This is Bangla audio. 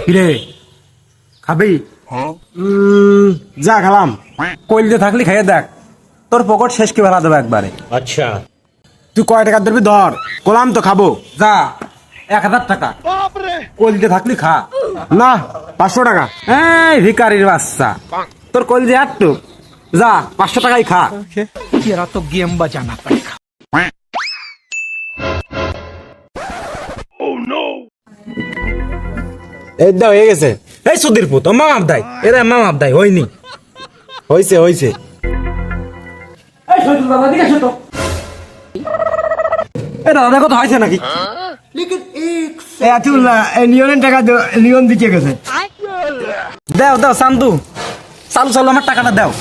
কিরে খাবি? যা খেলাম। কইলতে থাকলি খাইয়ে দেখ, তোর পকেট শেষ কি বেলা দেবে একবারে। अच्छा তুই কয় টাকা ধরবি ধর, কোলাম তো খাবো। যা 1000 টাকা কইলতে থাকলি খা। না 500 টাকা। এই ভিকারির বাচ্চা, তোর কইলতে একটু যা 500 টাকাই খা। तेरा तो गेम बजाना पड़ेगा। এই দাও হয়ে গেছে। এই সুধীর পুত মা আবদাই, এরা মা আবদাই হয়নি। হইছে হইছে। এই সজল দাদা দিকে আসো তো। এই দাদা কত হয়েছে নাকি? এই আতুল্লাহ এই নিয়নের টাকা নিয়ন দিকে গেছে। দাও দাও চান্দু, চালু চালু আমার টাকাটা দাও।